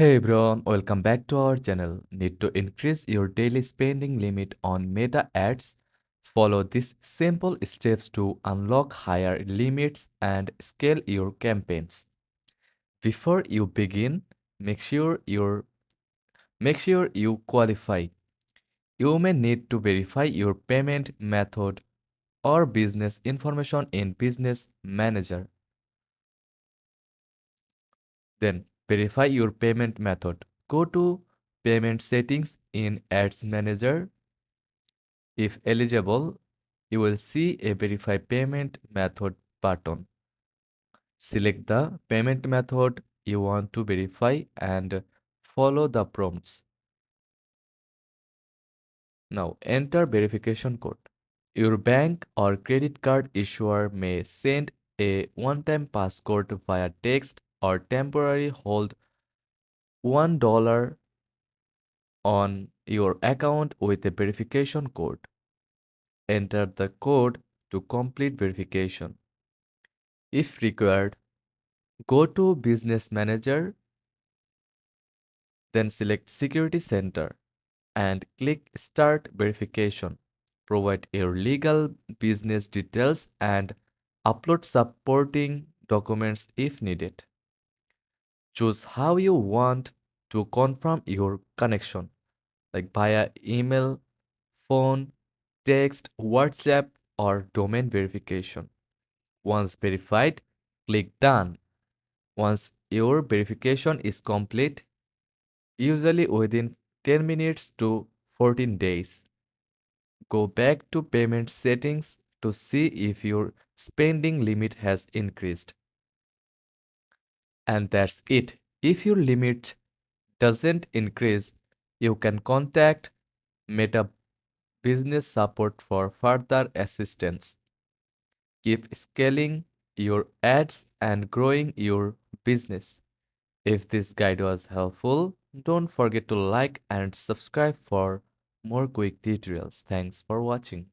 Hey everyone, welcome back to our channel. Need to increase your daily spending limit on Meta ads? Follow these simple steps to unlock higher limits and scale your campaigns. Before you begin, make sure you qualify. You may need to verify your payment method or business information in Business Manager. Then verify your payment method. Go to Payment Settings in Ads Manager. If eligible, you will see a Verify Payment Method button. Select the payment method you want to verify and follow the prompts. Now enter verification code. Your bank or credit card issuer may send a one-time passcode via text or temporarily hold $1 on your account with a verification code. Enter the code to complete verification. If required, go to Business Manager, then select Security Center and click Start Verification. Provide your legal business details and upload supporting documents if needed. Choose how you want to confirm your connection, like via email, phone, text, WhatsApp, or domain verification. Once verified, click Done. Once your verification is complete, usually within 10 minutes to 14 days, go back to payment settings to see if your spending limit has increased. And that's it. If your limit doesn't increase, you can contact Meta Business Support for further assistance. Keep scaling your ads and growing your business. If this guide was helpful, don't forget to like and subscribe for more quick tutorials. Thanks for watching.